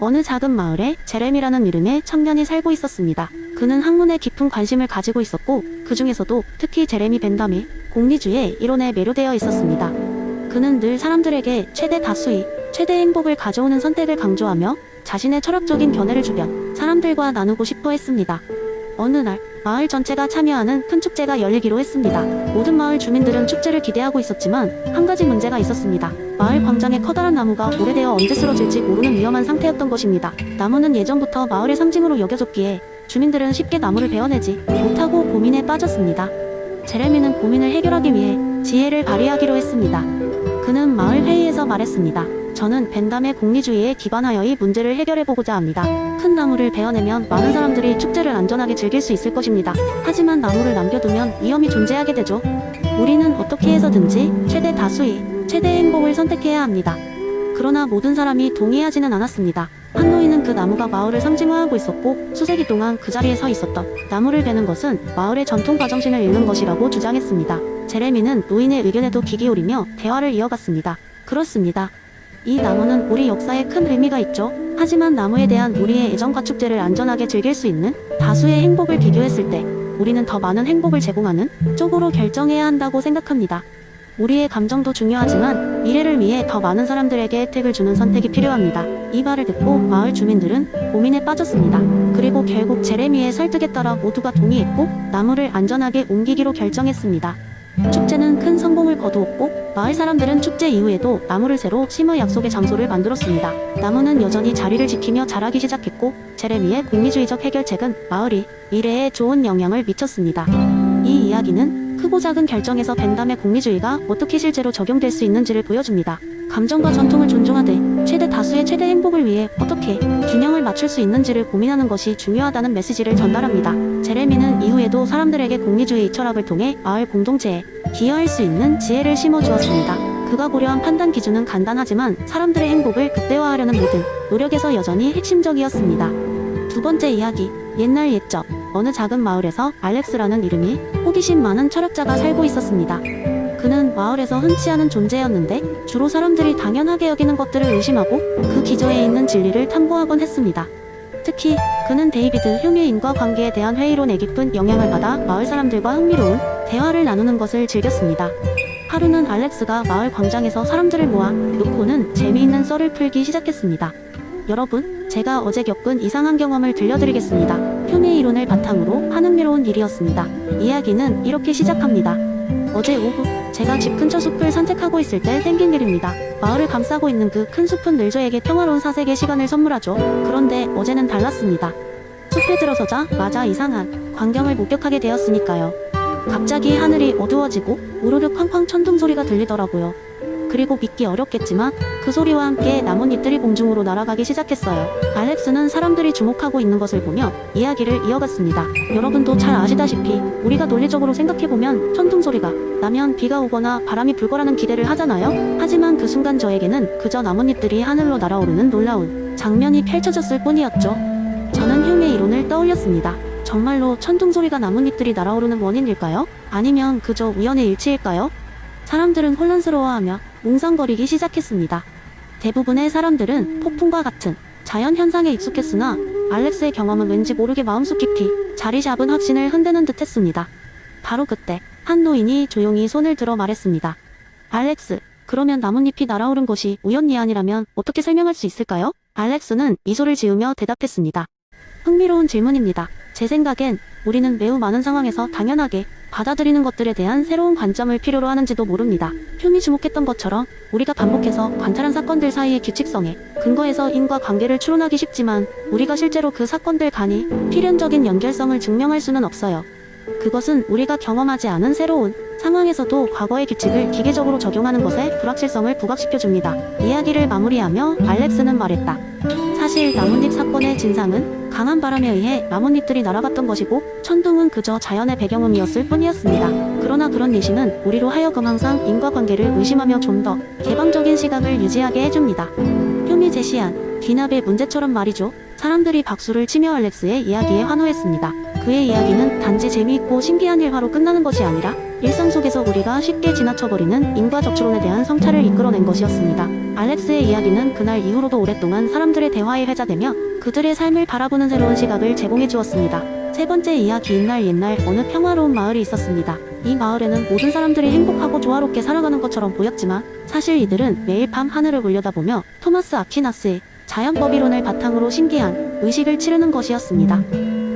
어느 작은 마을에 제레미라는 이름의 청년이 살고 있었습니다. 그는 학문에 깊은 관심을 가지고 있었고 그 중에서도 특히 제레미 벤담이 공리주의 이론에 매료되어 있었습니다. 그는 늘 사람들에게 최대 다수의 최대 행복을 가져오는 선택을 강조하며 자신의 철학적인 견해를 주변 사람들과 나누고 싶어 했습니다. 어느 날 마을 전체가 참여하는 큰 축제가 열리기로 했습니다. 모든 마을 주민들은 축제를 기대하고 있었지만 한 가지 문제가 있었습니다. 마을 광장에 커다란 나무가 오래되어 언제 쓰러질지 모르는 위험한 상태였던 것입니다. 나무는 예전부터 마을의 상징으로 여겨졌기에 주민들은 쉽게 나무를 베어내지 못하고 고민에 빠졌습니다. 제레미는 고민을 해결하기 위해 지혜를 발휘하기로 했습니다. 그는 마을 회의에서 말했습니다. 저는 벤담의 공리주의에 기반하여 이 문제를 해결해보고자 합니다. 큰 나무를 베어내면 많은 사람들이 축제를 안전하게 즐길 수 있을 것입니다. 하지만 나무를 남겨두면 위험이 존재하게 되죠. 우리는 어떻게 해서든지 최대 다수의 최대의 행복을 선택해야 합니다. 그러나 모든 사람이 동의하지는 않았습니다. 한 노인은 그 나무가 마을을 상징화하고 있었고 수세기 동안 그 자리에 서 있었던 나무를 베는 것은 마을의 전통과 정신을 잃는 것이라고 주장했습니다. 제레미는 노인의 의견에도 귀 기울이며 대화를 이어갔습니다. 그렇습니다. 이 나무는 우리 역사에 큰 의미가 있죠. 하지만 나무에 대한 우리의 애정과 축제를 안전하게 즐길 수 있는 다수의 행복을 비교했을 때 우리는 더 많은 행복을 제공하는 쪽으로 결정해야 한다고 생각합니다. 우리의 감정도 중요하지만 미래를 위해 더 많은 사람들에게 혜택을 주는 선택이 필요합니다. 이 말을 듣고 마을 주민들은 고민에 빠졌습니다. 그리고 결국 제레미의 설득에 따라 모두가 동의했고 나무를 안전하게 옮기기로 결정했습니다. 축제는 큰 성공을 거두었고 마을 사람들은 축제 이후에도 나무를 새로 심을 약속의 장소를 만들었습니다. 나무는 여전히 자리를 지키며 자라기 시작했고 제레미의 공리주의적 해결책은 마을이 미래에 좋은 영향을 미쳤습니다. 이 이야기는 크고 작은 결정에서 벤담의 공리주의가 어떻게 실제로 적용될 수 있는지를 보여줍니다. 감정과 전통을 존중하되 최대 다수의 최대 행복을 위해 어떻게 균형을 맞출 수 있는지를 고민하는 것이 중요하다는 메시지를 전달합니다. 제레미는 이후에도 사람들에게 공리주의 철학을 통해 마을 공동체에 기여할 수 있는 지혜를 심어주었습니다. 그가 고려한 판단 기준은 간단하지만 사람들의 행복을 극대화하려는 모든 노력에서 여전히 핵심적이었습니다. 두 번째 이야기, 옛날 옛적 어느 작은 마을에서 알렉스라는 이름이 호기심 많은 철학자가 살고 있었습니다. 그는 마을에서 흔치 않은 존재였는데 주로 사람들이 당연하게 여기는 것들을 의심하고 그 기저에 있는 진리를 탐구하곤 했습니다. 특히 그는 데이비드 휴메의 인과관계에 대한 회의론에 깊은 영향을 받아 마을 사람들과 흥미로운 대화를 나누는 것을 즐겼습니다. 하루는 알렉스가 마을 광장에서 사람들을 모아 놓고는 재미있는 썰을 풀기 시작했습니다. 여러분, 제가 어제 겪은 이상한 경험을 들려드리겠습니다. 휴메의 이론을 바탕으로 한 흥미로운 일이었습니다. 이야기는 이렇게 시작합니다. 어제 오후 제가 집 근처 숲을 산책하고 있을 때 생긴 일입니다. 마을을 감싸고 있는 그 큰 숲은 늘 저에게 평화로운 사색의 시간을 선물하죠. 그런데 어제는 달랐습니다. 숲에 들어서자 마자 이상한 광경을 목격하게 되었으니까요. 갑자기 하늘이 어두워지고 우르르 쾅쾅 천둥 소리가 들리더라고요. 그리고 믿기 어렵겠지만 그 소리와 함께 나뭇잎들이 공중으로 날아가기 시작했어요. 알렉스는 사람들이 주목하고 있는 것을 보며 이야기를 이어갔습니다. 여러분도 잘 아시다시피 우리가 논리적으로 생각해보면 천둥 소리가 나면 비가 오거나 바람이 불 거라는 기대를 하잖아요. 하지만 그 순간 저에게는 그저 나뭇잎들이 하늘로 날아오르는 놀라운 장면이 펼쳐졌을 뿐이었죠. 저는 휴메의 이론을 떠올렸습니다. 정말로 천둥 소리가 나뭇잎들이 날아오르는 원인일까요? 아니면 그저 우연의 일치일까요? 사람들은 혼란스러워하며 웅성거리기 시작했습니다. 대부분의 사람들은 폭풍과 같은 자연 현상에 익숙했으나 알렉스의 경험은 왠지 모르게 마음속 깊이 자리 잡은 확신을 흔드는 듯 했습니다. 바로 그때 한 노인이 조용히 손을 들어 말했습니다. 알렉스, 그러면 나뭇잎이 날아오른 것이 우연이 아니라면 어떻게 설명할 수 있을까요? 알렉스는 미소를 지으며 대답했습니다. 흥미로운 질문입니다. 제 생각엔 우리는 매우 많은 상황에서 당연하게 받아들이는 것들에 대한 새로운 관점을 필요로 하는지도 모릅니다. 흉이 주목했던 것처럼 우리가 반복해서 관찰한 사건들 사이의 규칙성에 근거해서 인과관계를 추론하기 쉽지만 우리가 실제로 그 사건들 간이 필연적인 연결성을 증명할 수는 없어요. 그것은 우리가 경험하지 않은 새로운 상황에서도 과거의 규칙을 기계적으로 적용하는 것에 불확실성을 부각시켜줍니다. 이야기를 마무리하며 알렉스는 말했다. 사실 나뭇잎 사건의 진상은 강한 바람에 의해 나뭇잎들이 날아갔던 것이고 천둥은 그저 자연의 배경음이었을 뿐이었습니다. 그러나 그런 예시는 우리로 하여금 항상 인과관계를 의심하며 좀 더 개방적인 시각을 유지하게 해줍니다. 휴미 제시한 귀납의 문제처럼 말이죠. 사람들이 박수를 치며 알렉스의 이야기에 환호했습니다. 그의 이야기는 단지 재미있고 신기한 일화로 끝나는 것이 아니라 일상 속에서 우리가 쉽게 지나쳐버리는 인과 적출론에 대한 성찰을 이끌어낸 것이었습니다. 알렉스의 이야기는 그날 이후로도 오랫동안 사람들의 대화에 회자되며 그들의 삶을 바라보는 새로운 시각을 제공해 주었습니다. 세 번째 이야기, 옛날 어느 평화로운 마을이 있었습니다. 이 마을에는 모든 사람들이 행복하고 조화롭게 살아가는 것처럼 보였지만 사실 이들은 매일 밤 하늘을 올려다보며 토마스 아퀴나스의 자연법 이론을 바탕으로 신기한 의식을 치르는 것이었습니다.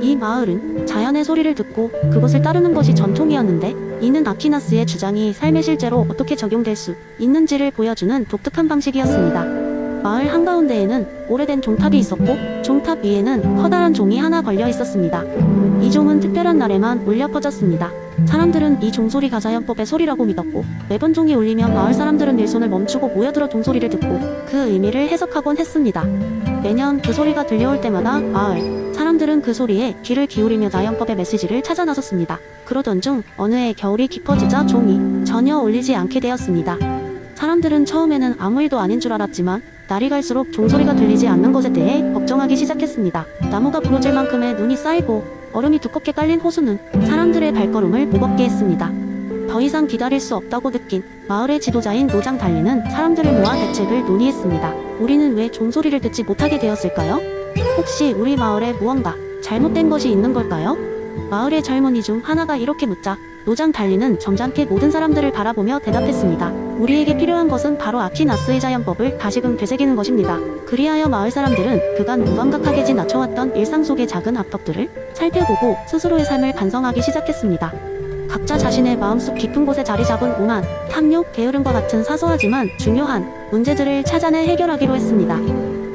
이 마을은 자연의 소리를 듣고 그것을 따르는 것이 전통이었는데, 이는 아퀴나스의 주장이 삶에 실제로 어떻게 적용될 수 있는지를 보여주는 독특한 방식이었습니다. 마을 한가운데에는 오래된 종탑이 있었고 종탑 위에는 커다란 종이 하나 걸려 있었습니다. 이 종은 특별한 날에만 울려 퍼졌습니다. 사람들은 이 종소리가 자연법의 소리라고 믿었고, 매번 종이 울리면 마을 사람들은 일손을 멈추고 모여들어 종소리를 듣고 그 의미를 해석하곤 했습니다. 매년 그 소리가 들려올 때마다 마을 사람들은 그 소리에 귀를 기울이며 자연법의 메시지를 찾아 나섰습니다. 그러던 중 어느 해 겨울이 깊어지자 종이 전혀 울리지 않게 되었습니다. 사람들은 처음에는 아무 일도 아닌 줄 알았지만 날이 갈수록 종소리가 들리지 않는 것에 대해 걱정하기 시작했습니다. 나무가 부러질 만큼의 눈이 쌓이고 얼음이 두껍게 깔린 호수는 사람들의 발걸음을 무겁게 했습니다. 더 이상 기다릴 수 없다고 느낀 마을의 지도자인 노장 달리는 사람들을 모아 대책을 논의했습니다. 우리는 왜 종소리를 듣지 못하게 되었을까요? 혹시 우리 마을에 무언가 잘못된 것이 있는 걸까요? 마을의 젊은이 중 하나가 이렇게 묻자 노장 달리는 점잖게 모든 사람들을 바라보며 대답했습니다. 우리에게 필요한 것은 바로 아퀴나스의 자연법을 다시금 되새기는 것입니다. 그리하여 마을 사람들은 그간 무감각하게 지나쳐왔던 일상 속의 작은 압박들을 살펴보고 스스로의 삶을 반성하기 시작했습니다. 각자 자신의 마음속 깊은 곳에 자리 잡은 오만, 탐욕, 게으름과 같은 사소하지만 중요한 문제들을 찾아내 해결하기로 했습니다.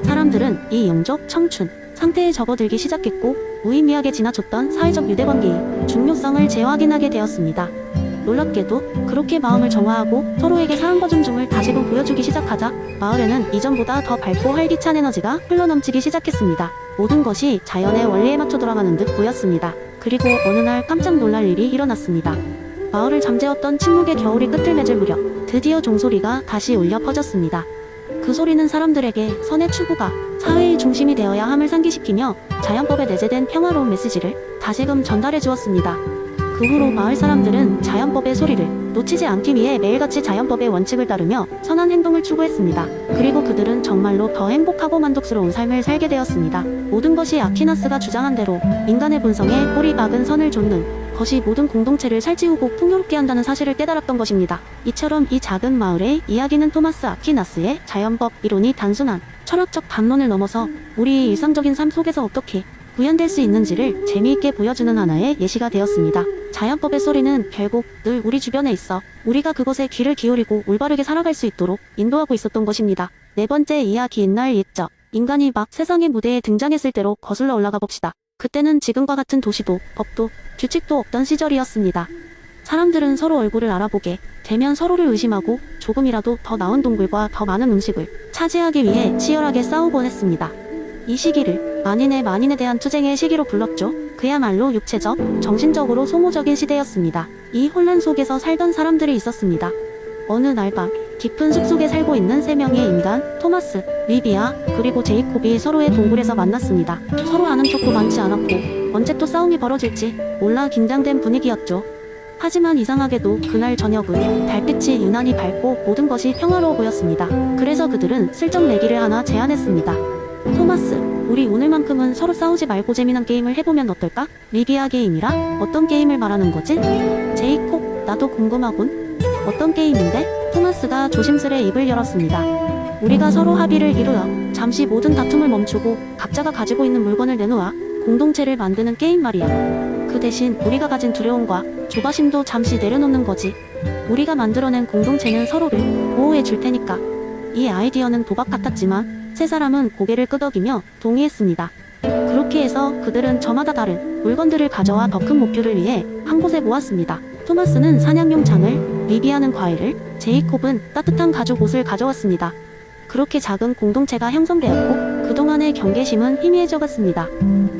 사람들은 이 영적, 청춘 상태에 접어들기 시작했고 무의미하게 지나쳤던 사회적 유대관계의 중요성을 재확인하게 되었습니다. 놀랍게도 그렇게 마음을 정화하고 서로에게 사랑과 존중을 다시금 보여주기 시작하자 마을에는 이전보다 더 밝고 활기찬 에너지가 흘러넘치기 시작했습니다. 모든 것이 자연의 원리에 맞춰 돌아가는 듯 보였습니다. 그리고 어느 날 깜짝 놀랄 일이 일어났습니다. 마을을 잠재웠던 침묵의 겨울이 끝을 맺을 무렵 드디어 종소리가 다시 울려 퍼졌습니다. 그 소리는 사람들에게 선의 추구가 사회의 중심이 되어야 함을 상기시키며 자연법에 내재된 평화로운 메시지를 다시금 전달해 주었습니다. 그 후로 마을 사람들은 자연법의 소리를 놓치지 않기 위해 매일같이 자연법의 원칙을 따르며 선한 행동을 추구했습니다. 그리고 그들은 정말로 더 행복하고 만족스러운 삶을 살게 되었습니다. 모든 것이 아퀴나스가 주장한 대로 인간의 본성에 뿌리 박은 선을 좇는 것이 모든 공동체를 살찌우고 풍요롭게 한다는 사실을 깨달았던 것입니다. 이처럼 이 작은 마을의 이야기는 토마스 아퀴나스의 자연법 이론이 단순한 철학적 반론을 넘어서 우리의 일상적인 삶 속에서 어떻게 구현될 수 있는지를 재미있게 보여주는 하나의 예시가 되었습니다. 자연법의 소리는 결국 늘 우리 주변에 있어 우리가 그것에 귀를 기울이고 올바르게 살아갈 수 있도록 인도하고 있었던 것입니다. 네 번째 이야기, 옛날 옛적 인간이 막 세상의 무대에 등장했을 때로 거슬러 올라가 봅시다. 그때는 지금과 같은 도시도 법도 규칙도 없던 시절이었습니다. 사람들은 서로 얼굴을 알아보게 되면 서로를 의심하고 조금이라도 더 나은 동굴과 더 많은 음식을 차지하기 위해 치열하게 싸우곤 했습니다. 이 시기를 만인에 대한 투쟁의 시기로 불렀죠. 그야말로 육체적, 정신적으로 소모적인 시대였습니다. 이 혼란 속에서 살던 사람들이 있었습니다. 어느 날 밤 깊은 숲속에 살고 있는 세 명의 인간, 토마스, 리비아, 그리고 제이콥이 서로의 동굴에서 만났습니다. 서로 아는 척도 많지 않았고 언제 또 싸움이 벌어질지 몰라 긴장된 분위기였죠. 하지만 이상하게도 그날 저녁은 달빛이 유난히 밝고 모든 것이 평화로워 보였습니다. 그래서 그들은 슬쩍 내기를 하나 제안했습니다. 토마스, 우리 오늘만큼은 서로 싸우지 말고 재미난 게임을 해보면 어떨까? 리비아, 게임이라? 어떤 게임을 말하는 거지? 제이콥, 나도 궁금하군. 어떤 게임인데? 토마스가 조심스레 입을 열었습니다. 우리가 서로 합의를 이루어 잠시 모든 다툼을 멈추고 각자가 가지고 있는 물건을 내놓아 공동체를 만드는 게임 말이야. 그 대신 우리가 가진 두려움과 조바심도 잠시 내려놓는 거지. 우리가 만들어낸 공동체는 서로를 보호해 줄 테니까. 이 아이디어는 도박 같았지만 세 사람은 고개를 끄덕이며 동의했습니다. 그렇게 해서 그들은 저마다 다른 물건들을 가져와 더 큰 목표를 위해 한 곳에 모았습니다. 토마스는 사냥용 창을, 리비아는 과일을, 제이콥은 따뜻한 가죽 옷을 가져왔습니다. 그렇게 작은 공동체가 형성되었고 그동안의 경계심은 희미해져 갔습니다.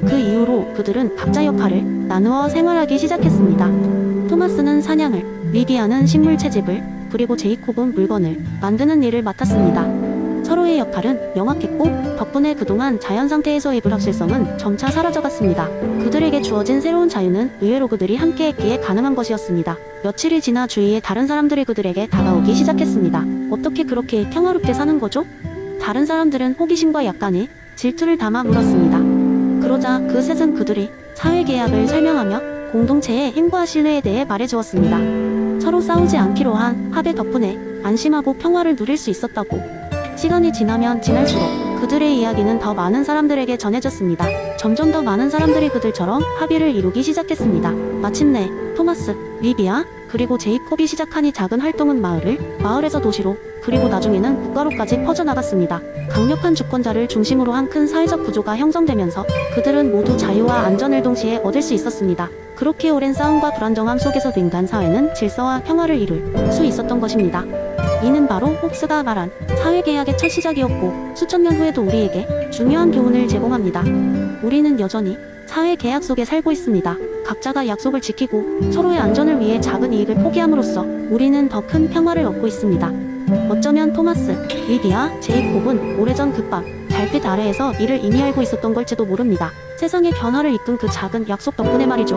그 이후로 그들은 각자 역할을 나누어 생활하기 시작했습니다. 토마스는 사냥을, 리비아는 식물 채집을, 그리고 제이콥은 물건을 만드는 일을 맡았습니다. 서로의 역할은 명확했고 덕분에 그동안 자연 상태에서의 불확실성은 점차 사라져갔습니다. 그들에게 주어진 새로운 자유는 의외로 그들이 함께했기에 가능한 것이었습니다. 며칠이 지나 주위의 다른 사람들이 그들에게 다가오기 시작했습니다. 어떻게 그렇게 평화롭게 사는 거죠? 다른 사람들은 호기심과 약간의 질투를 담아 물었습니다. 그러자 그 셋은 그들이 사회계약을 설명하며 공동체의 힘과 신뢰에 대해 말해주었습니다. 서로 싸우지 않기로 한 합의 덕분에 안심하고 평화를 누릴 수 있었다고. 시간이 지나면 지날수록 그들의 이야기는 더 많은 사람들에게 전해졌습니다. 점점 더 많은 사람들이 그들처럼 합의를 이루기 시작했습니다. 마침내 토마스, 리비아, 그리고 제이콥이 시작한 이 작은 활동은 마을에서 도시로, 그리고 나중에는 국가로까지 퍼져나갔습니다. 강력한 주권자를 중심으로 한 큰 사회적 구조가 형성되면서 그들은 모두 자유와 안전을 동시에 얻을 수 있었습니다. 그렇게 오랜 싸움과 불안정함 속에서도 인간 사회는 질서와 평화를 이룰 수 있었던 것입니다. 이는 바로 홉스가 말한 사회계약의 첫 시작이었고 수천 년 후에도 우리에게 중요한 교훈을 제공합니다. 우리는 여전히 사회계약 속에 살고 있습니다. 각자가 약속을 지키고 서로의 안전을 위해 작은 이익을 포기함으로써 우리는 더 큰 평화를 얻고 있습니다. 어쩌면 토마스, 리디아, 제이콥은 오래전 그밤 달빛 아래에서 이를 이미 알고 있었던 걸지도 모릅니다. 세상의 변화를 이끈 그 작은 약속 덕분에 말이죠.